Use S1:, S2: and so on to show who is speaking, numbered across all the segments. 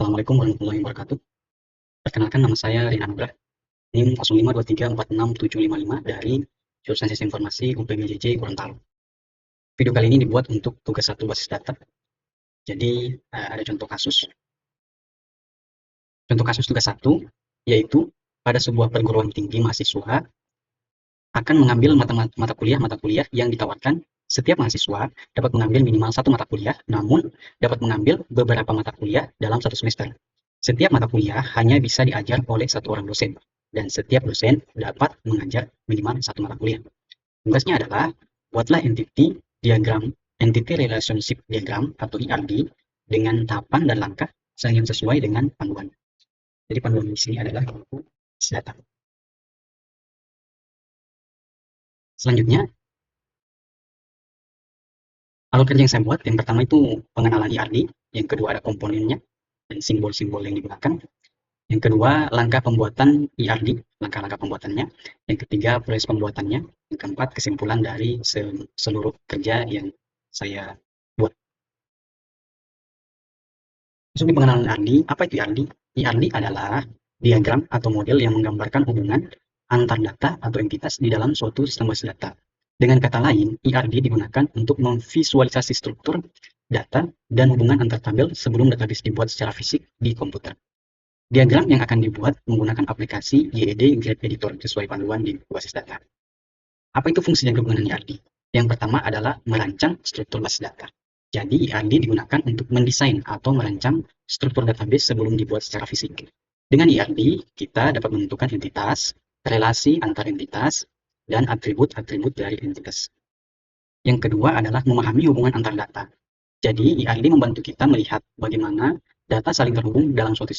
S1: Assalamualaikum warahmatullahi wabarakatuh. Perkenalkan, nama saya Rina Nugrah, NIM 0523467555 dari jurusan Sistem Informasi UPBJJ Gorontalo. Video kali ini dibuat untuk tugas 1 basis data. Jadi ada contoh kasus. Contoh kasus tugas 1 yaitu pada sebuah perguruan tinggi mahasiswa akan mengambil mata kuliah yang ditawarkan. Setiap mahasiswa dapat mengambil minimal 1 mata kuliah, namun dapat mengambil beberapa mata kuliah dalam 1 semester. Setiap mata kuliah hanya bisa diajar oleh 1 orang dosen, dan setiap dosen dapat mengajar minimal 1 mata kuliah. Tugasnya adalah buatlah entity relationship diagram atau ERD dengan tahapan dan langkah yang sesuai dengan panduan. Jadi panduan di sini adalah data. Selanjutnya, alur kerja yang saya buat, yang pertama itu pengenalan ERD, yang kedua ada komponennya dan simbol-simbol yang digunakan. Yang kedua, langkah pembuatan ERD, langkah-langkah pembuatannya. Yang ketiga, proses pembuatannya. Yang keempat, kesimpulan dari seluruh kerja yang saya buat. Masuk di pengenalan ERD, apa itu ERD? ERD adalah diagram atau model yang menggambarkan hubungan antar data atau entitas di dalam suatu sistem basis data. Dengan kata lain, ERD digunakan untuk memvisualisasi struktur data dan hubungan antar tabel sebelum database dibuat secara fisik di komputer. Diagram yang akan dibuat menggunakan aplikasi YED Graph Editor sesuai panduan di basis data. Apa itu fungsi diagram penggunaan ERD? Yang pertama adalah merancang struktur basis data. Jadi ERD digunakan untuk mendesain atau merancang struktur database sebelum dibuat secara fisik. Dengan ERD, kita dapat menentukan entitas, relasi antar entitas, dan atribut-atribut dari entitas. Yang kedua adalah memahami hubungan antar data. Jadi ERD membantu kita melihat bagaimana data saling terhubung dalam suatu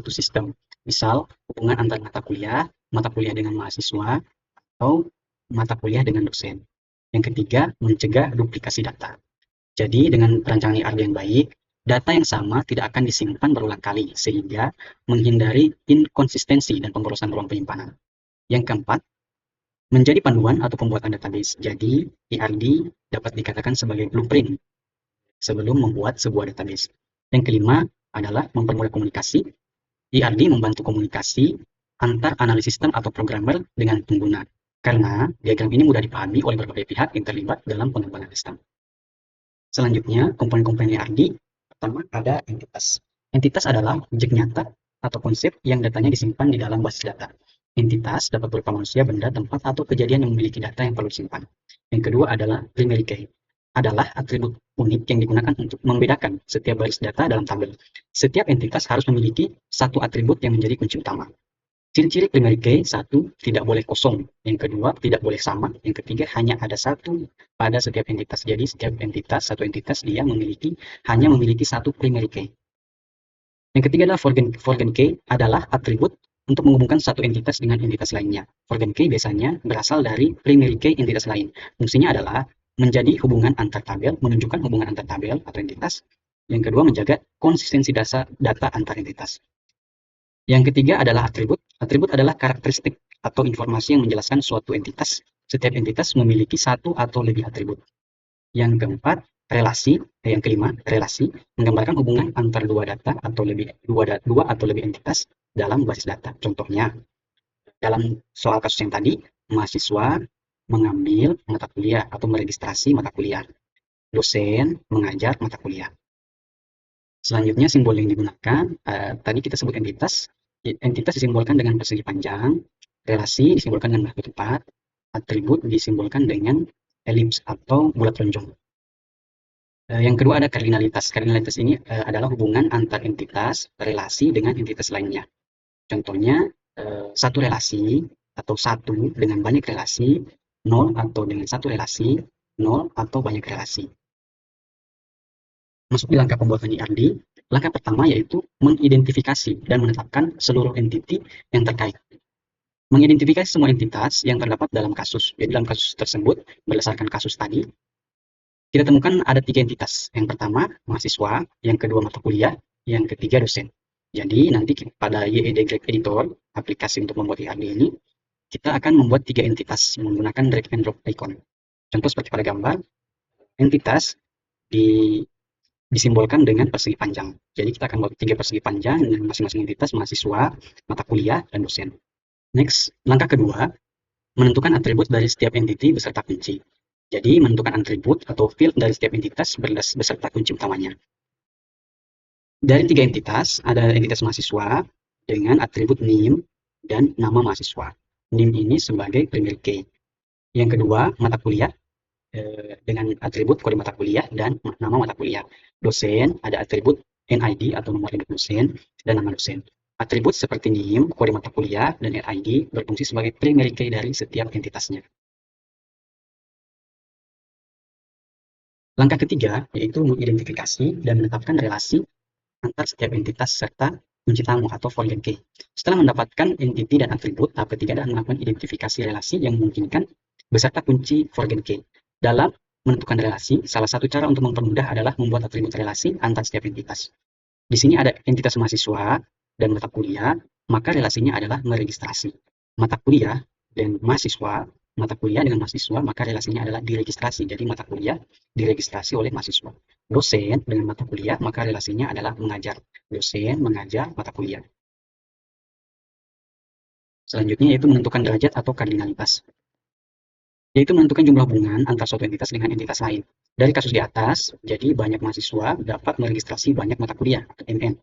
S1: sistem. Misal, hubungan antar mata kuliah dengan mahasiswa, atau mata kuliah dengan dosen. Yang ketiga, mencegah duplikasi data. Jadi dengan perancangan ERD yang baik, data yang sama tidak akan disimpan berulang kali, sehingga menghindari inkonsistensi dan pemborosan ruang penyimpanan. Yang keempat, menjadi panduan atau pembuatan database. Jadi, ERD dapat dikatakan sebagai blueprint sebelum membuat sebuah database. Yang kelima adalah mempermudah komunikasi. ERD membantu komunikasi antar analis sistem atau programmer dengan pengguna, karena diagram ini mudah dipahami oleh berbagai pihak yang terlibat dalam pengembangan sistem. Selanjutnya, komponen-komponen ERD. Pertama, ada entitas. Entitas adalah objek nyata atau konsep yang datanya disimpan di dalam basis data. Entitas dapat berupa manusia, benda, tempat, atau kejadian yang memiliki data yang perlu disimpan. Yang kedua adalah primary key, adalah atribut unik yang digunakan untuk membedakan setiap baris data dalam tabel. Setiap entitas harus memiliki satu atribut yang menjadi kunci utama. Ciri-ciri primary key: 1, tidak boleh kosong. Yang kedua, tidak boleh sama. Yang ketiga, hanya ada satu pada setiap entitas. Jadi setiap entitas, satu entitas dia hanya memiliki satu primary key. Yang ketiga adalah foreign key, adalah atribut untuk menghubungkan satu entitas dengan entitas lainnya. Foreign key biasanya berasal dari primary key entitas lain. Fungsinya adalah menjadi hubungan antar tabel, menunjukkan hubungan antar tabel atau entitas. Yang kedua, menjaga konsistensi data antar entitas. Yang ketiga adalah atribut. Atribut adalah karakteristik atau informasi yang menjelaskan suatu entitas. Setiap entitas memiliki satu atau lebih atribut. Yang keempat, yang kelima, relasi, menggambarkan hubungan antar dua atau lebih entitas dalam basis data. Contohnya, dalam soal kasus yang tadi, mahasiswa mengambil mata kuliah atau meregistrasi mata kuliah. Dosen mengajar mata kuliah. Selanjutnya, simbol yang digunakan, tadi kita sebut entitas. Entitas disimbolkan dengan persegi panjang, relasi disimbolkan dengan batu tepat, atribut disimbolkan dengan elips atau bulat lonjong. Yang kedua ada kardinalitas. Kardinalitas ini adalah hubungan antar entitas, relasi dengan entitas lainnya. Contohnya, satu relasi atau satu dengan banyak relasi, 0 atau dengan satu relasi, 0 atau banyak relasi. Masuk di langkah pembuatan ERD, langkah pertama yaitu mengidentifikasi dan menetapkan seluruh entiti yang terkait. Mengidentifikasi semua entitas yang terdapat dalam kasus. Jadi dalam kasus tersebut, berdasarkan kasus tadi, kita temukan ada 3 entitas. Yang pertama, mahasiswa, yang kedua mata kuliah, yang ketiga dosen. Jadi nanti pada YED Graph Editor, aplikasi untuk membuat ERD ini, kita akan membuat 3 entitas menggunakan drag and drop icon. Contoh seperti pada gambar, entitas disimbolkan dengan persegi panjang. Jadi kita akan buat 3 persegi panjang dengan masing-masing entitas mahasiswa, mata kuliah, dan dosen. Next, langkah kedua, menentukan atribut dari setiap entiti beserta kunci. Jadi, menentukan atribut atau field dari setiap entitas beserta kunci utamanya. Dari 3 entitas, ada entitas mahasiswa dengan atribut NIM dan nama mahasiswa. NIM ini sebagai primary key. Yang kedua, mata kuliah dengan atribut kode mata kuliah dan nama mata kuliah. Dosen ada atribut NID atau nomor induk dosen dan nama dosen. Atribut seperti NIM, kode mata kuliah, dan NID berfungsi sebagai primary key dari setiap entitasnya. Langkah ketiga yaitu mengidentifikasi dan menetapkan relasi antar setiap entitas serta kunci tamu atau foreign key. Setelah mendapatkan entiti dan atribut, tahap ketiga adalah melakukan identifikasi relasi yang memungkinkan beserta kunci foreign key. Dalam menentukan relasi, salah satu cara untuk mempermudah adalah membuat atribut relasi antar setiap entitas. Di sini ada entitas mahasiswa dan mata kuliah, maka relasinya adalah meregistrasi. Mata kuliah dan mahasiswa, mata kuliah dengan mahasiswa, maka relasinya adalah diregistrasi. Jadi mata kuliah diregistrasi oleh mahasiswa. Dosen dengan mata kuliah, maka relasinya adalah mengajar. Dosen mengajar mata kuliah. Selanjutnya yaitu menentukan derajat atau kardinalitas, yaitu menentukan jumlah hubungan antara suatu entitas dengan entitas lain. Dari kasus di atas, jadi banyak mahasiswa dapat meregistrasi banyak mata kuliah, atau MN.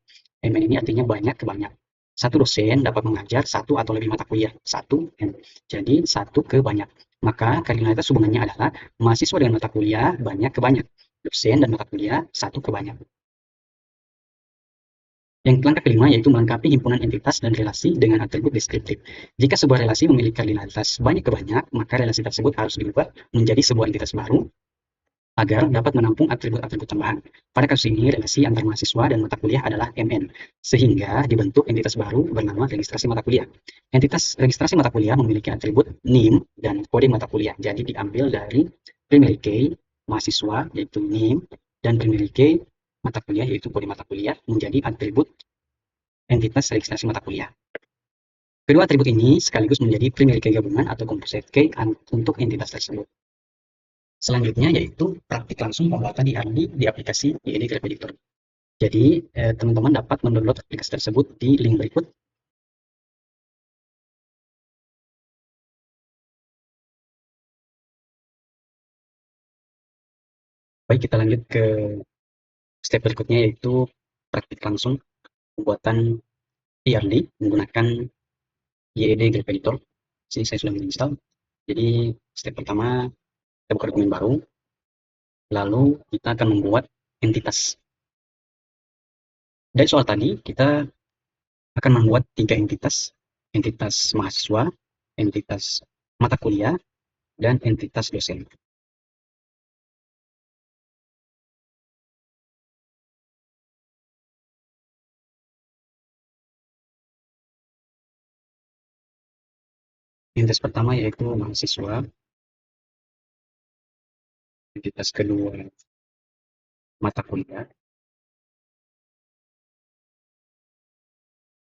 S1: MN ini artinya banyak ke banyak. Satu dosen dapat mengajar satu atau lebih mata kuliah, satu M. Jadi satu ke banyak. Maka kardinalitas hubungannya adalah mahasiswa dengan mata kuliah banyak ke banyak. Dosen dan mata kuliah satu ke banyak. Yang langkah kelima yaitu melengkapi himpunan entitas dan relasi dengan atribut deskriptif. Jika sebuah relasi memiliki kardinalitas banyak ke banyak, maka relasi tersebut harus diubah menjadi sebuah entitas baru agar dapat menampung atribut-atribut tambahan. Pada kasus ini, relasi antar mahasiswa dan mata kuliah adalah MN, sehingga dibentuk entitas baru bernama registrasi mata kuliah. Entitas registrasi mata kuliah memiliki atribut NIM dan kode mata kuliah, jadi diambil dari primary key mahasiswa, yaitu NIM, dan primary key mata kuliah, yaitu kode mata kuliah, menjadi atribut entitas registrasi mata kuliah. Kedua atribut ini sekaligus menjadi primary key gabungan atau composite key untuk entitas tersebut. Selanjutnya yaitu praktik langsung pembuatan IRD di aplikasi IED Graph Editor. Jadi, teman-teman dapat mendownload aplikasi tersebut di link berikut. Baik, kita lanjut ke step berikutnya yaitu praktik langsung pembuatan IRD menggunakan IED Graph Editor. Sini saya sudah menginstal. Jadi, step pertama kita buka dokumen baru, lalu kita akan membuat entitas. Dari soal tadi, kita akan membuat 3 entitas, entitas mahasiswa, entitas mata kuliah, dan entitas dosen. Entitas pertama yaitu mahasiswa, entitas kedua mata kuliah,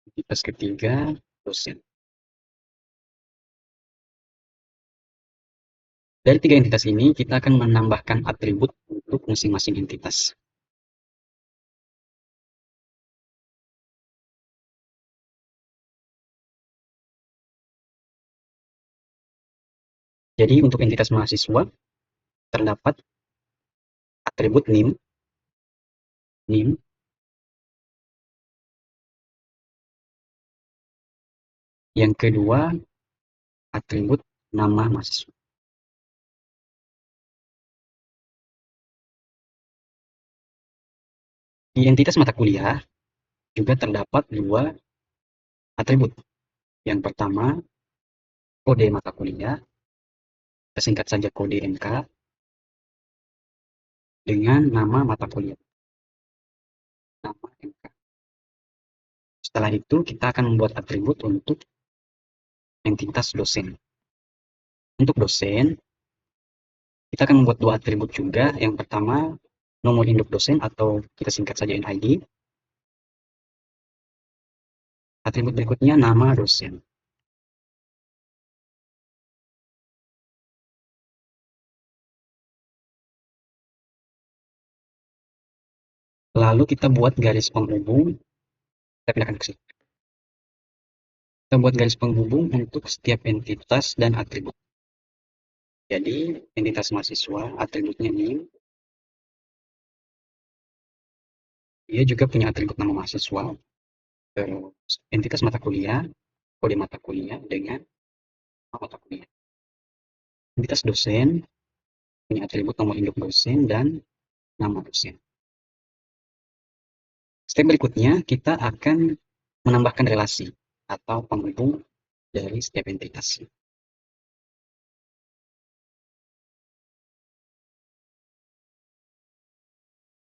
S1: entitas ketiga dosen. Dari 3 entitas ini, kita akan menambahkan atribut untuk masing-masing entitas. Jadi untuk entitas mahasiswa, terdapat atribut NIM, NIM, yang kedua atribut nama mahasiswa. Di entitas mata kuliah juga terdapat 2 atribut. Yang pertama, kode mata kuliah, kita singkat saja kode MK, dengan nama mata kuliah, nama MK. Setelah itu kita akan membuat atribut untuk entitas dosen. Untuk dosen, kita akan membuat 2 atribut juga. Yang pertama, nomor induk dosen atau kita singkat saja NID. Atribut berikutnya nama dosen. Lalu kita buat garis penghubung, kita pindahkan ke sini. Kita buat garis penghubung untuk setiap entitas dan atribut. Jadi, entitas mahasiswa, atributnya NIM, dia juga punya atribut nama mahasiswa, terus entitas mata kuliah, kode mata kuliah dengan nama mata kuliah. Entitas dosen, punya atribut nomor induk dosen dan nama dosen. Step berikutnya, kita akan menambahkan relasi atau penghubung dari setiap entitas.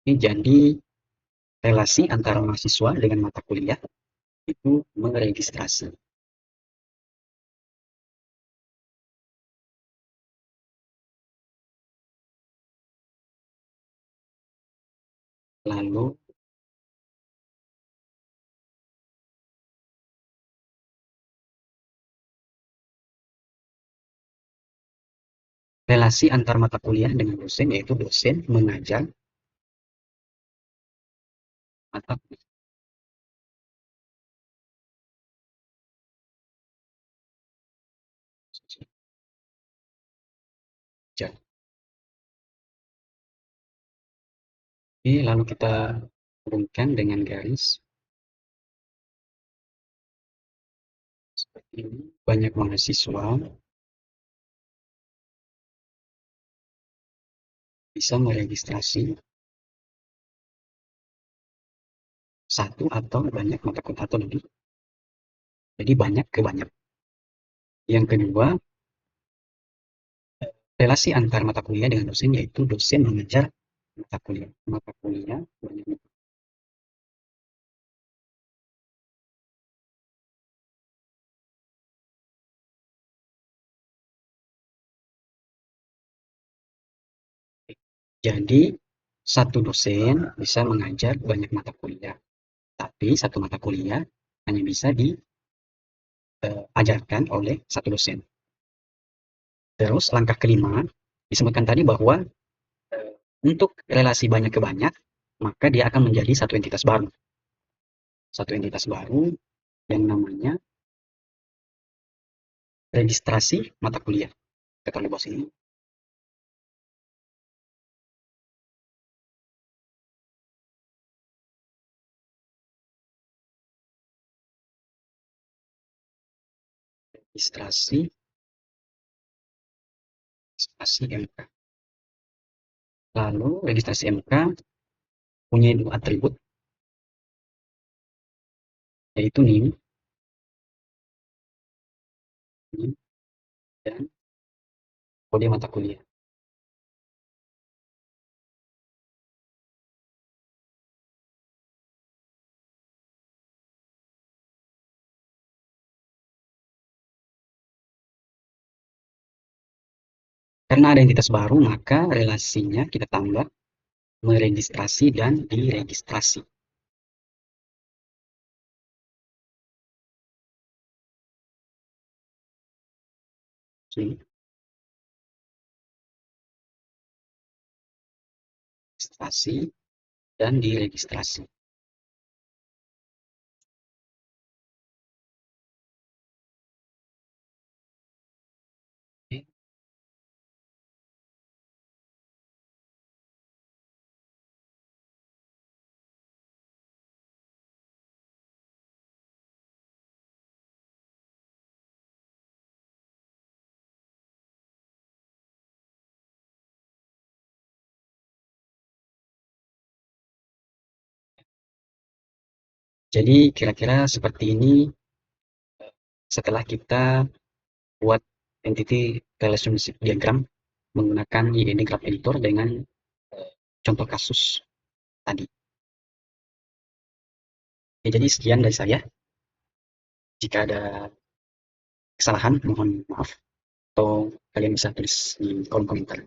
S1: Ini jadi relasi antara mahasiswa dengan mata kuliah itu meregistrasi. Lalu relasi antar mata kuliah dengan dosen, yaitu dosen mengajar mata kuliah. Oke, lalu kita hubungkan dengan garis seperti ini. Banyak mahasiswa bisa meregistrasi satu atau banyak mata kuliah atau lebih. Jadi banyak ke banyak. Yang kedua, relasi antar mata kuliah dengan dosen, yaitu dosen mengajar mata kuliah. Mata kuliah banyak. Jadi, satu dosen bisa mengajar banyak mata kuliah, tapi satu mata kuliah hanya bisa diajarkan oleh satu dosen. Terus langkah kelima, disebutkan tadi bahwa untuk relasi banyak ke banyak, maka dia akan menjadi satu entitas baru. Satu entitas baru yang namanya registrasi mata kuliah. Kita taruh di bawah sini. Registrasi MK. Lalu registrasi MK punya dua atribut, yaitu NIM dan kode mata kuliah. Karena ada entitas baru, maka relasinya kita tambah meregistrasi dan diregistrasi. Registrasi dan diregistrasi. Oke. Jadi kira-kira seperti ini setelah kita buat entity relationship diagram menggunakan IED Graph Editor dengan contoh kasus tadi. Ya, jadi sekian dari saya. Jika ada kesalahan, mohon maaf. Atau kalian bisa tulis di kolom komentar.